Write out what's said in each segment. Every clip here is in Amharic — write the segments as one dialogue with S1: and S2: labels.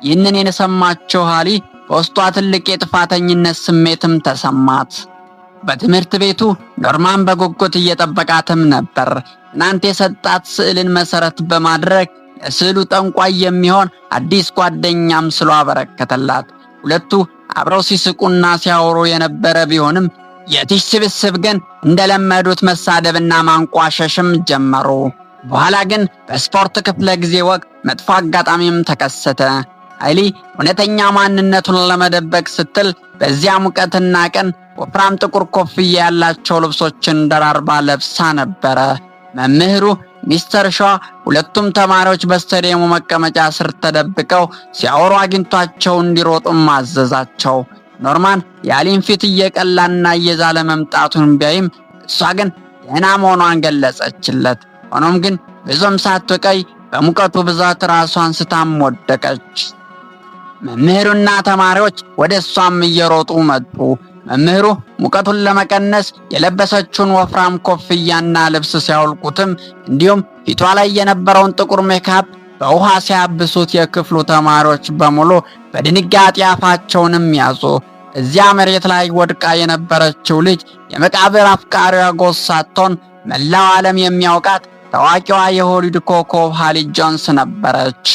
S1: ይህንን የሰማችው ሃሊ በውስጧ ትልቅ የጥፋተኝነት ስሜትም ተሰማት። በትምህርት ቤቱ ኖርማን በጉጉት እየጠበቃትም ነበር። ትናንት የሰጣት ስዕልን መሰረት በማድረግ ለስዕሉ ጠንቋይ የሚሆን አዲስ ጓደኛም ስሎ አበረከተላት። ሁለቱ አብረው ሲስቁና ሲያወሩ የነበረ ቢሆንም የቲሽ ስብስብ ግን እንደለመዱት መሳደብና ማንቋሸሽም ጀመሩ። በኋላ ግን በስፖርት ክፍለ ጊዜ ወቅት መጥፎ አጋጣሚም ተከሰተ። ሃይሊ እውነተኛ ማንነቱን ለመደበቅ ስትል በዚያ ሙቀትና ቀን ወፍራም ጥቁር ኮፍያ ያላቸው ልብሶችን ደራርባ ለብሳ ነበረ። መምህሩ ሚስተር ሻ ሁለቱም ተማሪዎች በስታዲየሙ መቀመጫ ስር ተደብቀው ሲያወሩ አግኝቷቸው እንዲሮጡም አዘዛቸው። ኖርማን የሃሊን ፊት እየቀላና እየዛለ መምጣቱን ቢያይም እሷ ግን ደህና መሆኗን ገለጸችለት። ሆኖም ግን ብዙም ሳትቆይ በሙቀቱ ብዛት ራሷን ስታም ወደቀች። መምህሩና ተማሪዎች ወደ እሷም እየሮጡ መጡ። መምህሩ ሙቀቱን ለመቀነስ የለበሰችውን ወፍራም ኮፍያና ልብስ ሲያወልቁትም እንዲሁም ፊቷ ላይ የነበረውን ጥቁር ሜካፕ በውሃ ሲያብሱት የክፍሉ ተማሪዎች በሙሉ በድንጋጤ አፋቸውንም ያዙ። እዚያ መሬት ላይ ወድቃ የነበረችው ልጅ የመቃብር አፍቃሪዋ ጎስ ሳትሆን መላው ዓለም የሚያውቃት ታዋቂዋ የሆሊውድ ኮከብ ሃሊ ጆንስ ነበረች።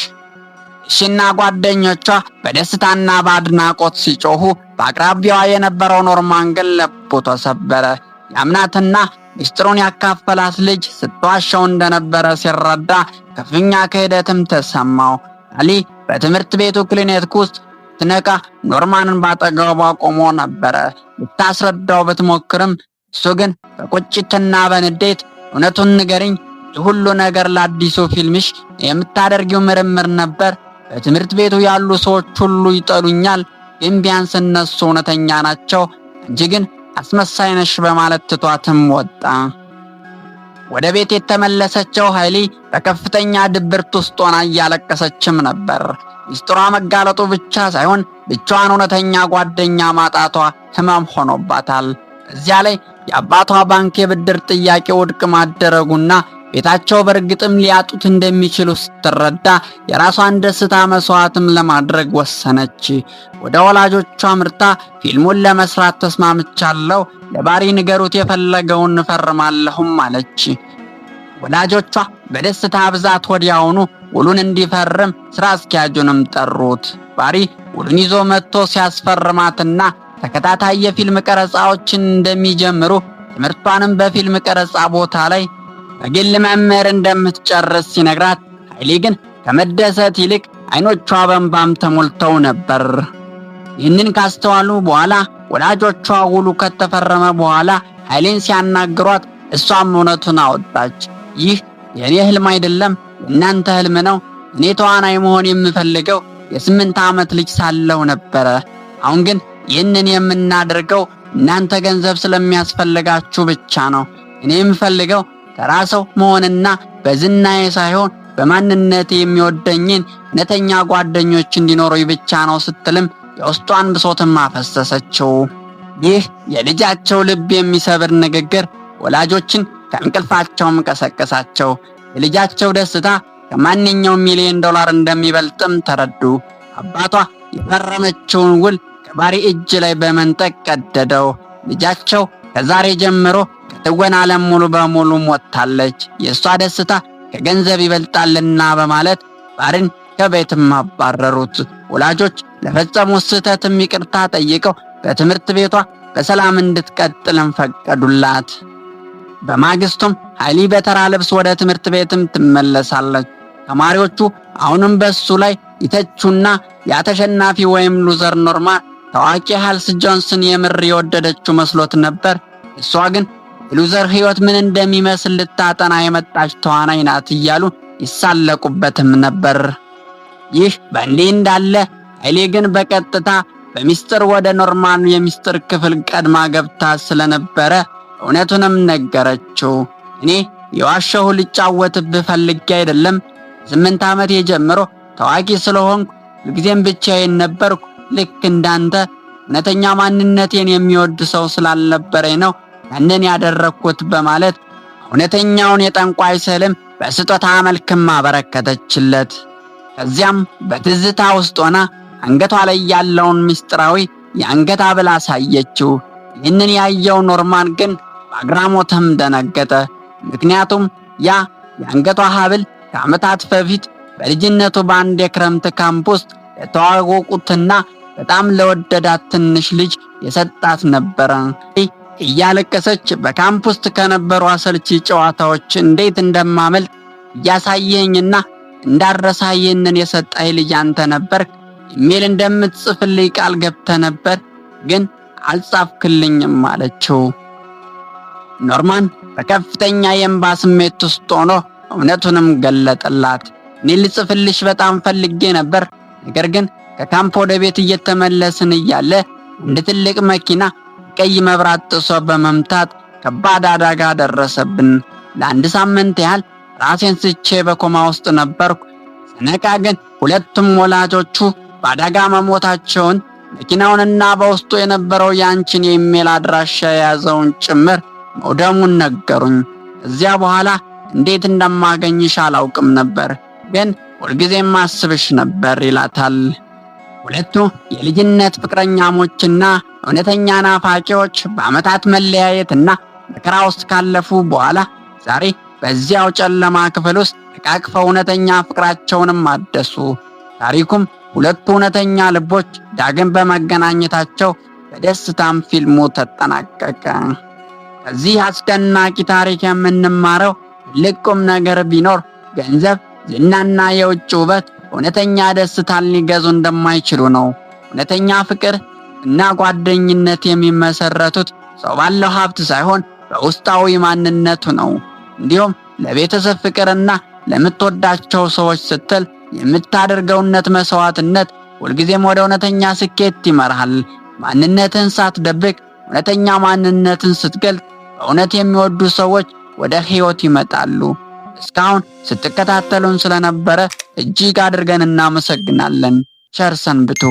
S1: እሺና ጓደኞቿ በደስታና በአድናቆት ሲጮሁ በአቅራቢያዋ የነበረው ኖርማን ግን ልቡ ተሰበረ። ያምናትና ሚስጥሩን ያካፈላት ልጅ ስትዋሸው እንደነበረ ሲረዳ ከፍተኛ ክህደትም ተሰማው። ሃሊ በትምህርት ቤቱ ክሊኒክ ውስጥ ትነቃ ኖርማንን ባጠገቧ ቆሞ ነበረ። ልታስረዳው ብትሞክርም እሱ ግን በቁጭትና በንዴት እውነቱን ንገሪኝ፣ ሁሉ ነገር ለአዲሱ ፊልምሽ የምታደርጊው ምርምር ነበር። በትምህርት ቤቱ ያሉ ሰዎች ሁሉ ይጠሉኛል፣ ግን ቢያንስ እነሱ እውነተኛ ናቸው፣ እንጂ ግን አስመሳይ ነሽ በማለት ትቷትም ወጣ። ወደ ቤት የተመለሰችው ሃይሊ በከፍተኛ ድብርት ውስጥ ሆና እያለቀሰችም ነበር። ሚስጥሯ መጋለጡ ብቻ ሳይሆን ብቻዋን እውነተኛ ጓደኛ ማጣቷ ህመም ሆኖባታል። እዚያ ላይ የአባቷ ባንክ የብድር ጥያቄ ውድቅ ማደረጉና ቤታቸው በእርግጥም ሊያጡት እንደሚችሉ ስትረዳ የራሷን ደስታ መስዋዕትም ለማድረግ ወሰነች። ወደ ወላጆቿ ምርታ ፊልሙን ለመስራት ተስማምቻለሁ፣ ለባሪ ንገሩት፣ የፈለገውን እፈርማለሁም አለች። ወላጆቿ በደስታ ብዛት ወዲያውኑ ውሉን እንዲፈርም ስራ አስኪያጁንም ጠሩት። ባሪ ውሉን ይዞ መጥቶ ሲያስፈርማትና ተከታታይ የፊልም ቀረጻዎችን እንደሚጀምሩ ትምህርቷንም በፊልም ቀረጻ ቦታ ላይ በግል መምህር እንደምትጨርስ ሲነግራት ሃይሊ ግን ከመደሰት ይልቅ አይኖቿ በእንባም ተሞልተው ነበር። ይህንን ካስተዋሉ በኋላ ወላጆቿ ውሉ ከተፈረመ በኋላ ሃይሊን ሲያናግሯት እሷም እውነቱን አወጣች። ይህ የኔ ህልም አይደለም፣ እናንተ ህልም ነው። እኔ ተዋናይ መሆን የምፈልገው የ8 ዓመት ልጅ ሳለሁ ነበረ። አሁን ግን ይህንን የምናደርገው እናንተ ገንዘብ ስለሚያስፈልጋችሁ ብቻ ነው። እኔ የምፈልገው ተራ ሰው መሆንና በዝናዬ ሳይሆን በማንነቴ የሚወደኝን እውነተኛ ጓደኞች እንዲኖሩኝ ብቻ ነው ስትልም የውስጧን ብሶትም አፈሰሰችው። ይህ የልጃቸው ልብ የሚሰብር ንግግር ወላጆችን ከእንቅልፋቸውም ቀሰቀሳቸው። የልጃቸው ደስታ ከማንኛውም $1 ሚሊዮን እንደሚበልጥም ተረዱ። አባቷ የፈረመችውን ውል ከባሪ እጅ ላይ በመንጠቅ ቀደደው። ልጃቸው ከዛሬ ጀምሮ ከትወና ዓለም ሙሉ በሙሉ ሞታለች፣ የእሷ ደስታ ከገንዘብ ይበልጣልና በማለት ባሪን ከቤትም አባረሩት። ወላጆች ለፈጸሙት ስህተትም ይቅርታ ጠይቀው በትምህርት ቤቷ በሰላም እንድትቀጥልም ፈቀዱላት። በማግስቱም ሃይሊ በተራ ልብስ ወደ ትምህርት ቤትም ትመለሳለች። ተማሪዎቹ አሁንም በሱ ላይ ይተቹና ያተሸናፊ ወይም ሉዘር ኖርማን ታዋቂ ሃልስ ጆንስን የምር የወደደችው መስሎት ነበር። እሷ ግን የሉዘር ህይወት ምን እንደሚመስል ልታጠና የመጣች ተዋናይ ናት እያሉ ይሳለቁበትም ነበር። ይህ በእንዲህ እንዳለ ሃይሊ ግን በቀጥታ በሚስጥር ወደ ኖርማን የሚስጥር ክፍል ቀድማ ገብታ ስለነበረ እውነቱንም ነገረችው። እኔ የዋሸሁ ልጫወትብህ ፈልጌ አይደለም። 8 ዓመት ጀምሮ ታዋቂ ስለሆንኩ ሁልጊዜም ብቻዬን ነበርኩ። ልክ እንዳንተ እውነተኛ ማንነቴን የሚወድ ሰው ስላልነበረኝ ነው ያንን ያደረኩት በማለት እውነተኛውን የጠንቋይ ስዕልም በስጦታ መልክም አበረከተችለት። ከዚያም በትዝታ ውስጥ ሆና አንገቷ ላይ ያለውን ምስጢራዊ የአንገት ሐብል አሳየችው። ይህንን ያየው ኖርማን ግን በአግራሞትም ደነገጠ። ምክንያቱም ያ የአንገቷ ሐብል ከዓመታት በፊት በልጅነቱ በአንድ የክረምት ካምፕ ውስጥ ለተዋወቁትና በጣም ለወደዳት ትንሽ ልጅ የሰጣት ነበረ። እያለቀሰች በካምፕ ውስጥ ከነበሩ አሰልቺ ጨዋታዎች እንዴት እንደማመልጥ እያሳየኝና እንዳረሳ ይህንን የሰጠኝ ልጅ አንተ ነበር። ኢሜል እንደምትጽፍልኝ ቃል ገብተህ ነበር፣ ግን አልጻፍክልኝም አለችው። ኖርማን በከፍተኛ የእንባ ስሜት ውስጥ ሆኖ እውነቱንም ገለጠላት። እኔ ልጽፍልሽ በጣም ፈልጌ ነበር፣ ነገር ግን ከካምፕ ወደ ቤት እየተመለስን እያለ እንደ ትልቅ መኪና ቀይ መብራት ጥሶ በመምታት ከባድ አደጋ ደረሰብን። ለአንድ ሳምንት ያህል ራሴን ስቼ በኮማ ውስጥ ነበርኩ። ስነቃ ግን ሁለቱም ወላጆቹ በአደጋ መሞታቸውን፣ መኪናውንና በውስጡ የነበረው የአንቺን የኢሜል አድራሻ የያዘውን ጭምር መውደሙን ነገሩኝ። ከዚያ በኋላ እንዴት እንደማገኝሽ አላውቅም ነበር፣ ግን ሁልጊዜም ማስብሽ ነበር ይላታል። ሁለቱ የልጅነት ፍቅረኛሞችና እውነተኛ ናፋቂዎች በዓመታት መለያየትና መከራ ውስጥ ካለፉ በኋላ ዛሬ በዚያው ጨለማ ክፍል ውስጥ ተቃቅፈው እውነተኛ ፍቅራቸውንም አደሱ። ታሪኩም ሁለቱ እውነተኛ ልቦች ዳግም በመገናኘታቸው በደስታም ፊልሙ ተጠናቀቀ። ከዚህ አስደናቂ ታሪክ የምንማረው ትልቅ ቁም ነገር ቢኖር ገንዘብ፣ ዝናና የውጭ ውበት እውነተኛ ደስታን ሊገዙ እንደማይችሉ ነው። እውነተኛ ፍቅር እና ጓደኝነት የሚመሰረቱት ሰው ባለው ሀብት ሳይሆን በውስጣዊ ማንነቱ ነው። እንዲሁም ለቤተሰብ ፍቅርና ለምትወዳቸው ሰዎች ስትል የምታደርገውነት መስዋዕትነት ሁልጊዜም ወደ እውነተኛ ስኬት ይመራሃል። ማንነትን ሳትደብቅ እውነተኛ ማንነትን ስትገልጥ በእውነት የሚወዱ ሰዎች ወደ ሕይወት ይመጣሉ። እስካሁን ስትከታተሉን ስለነበረ እጅግ አድርገን እናመሰግናለን። ቸር ሰንብቱ።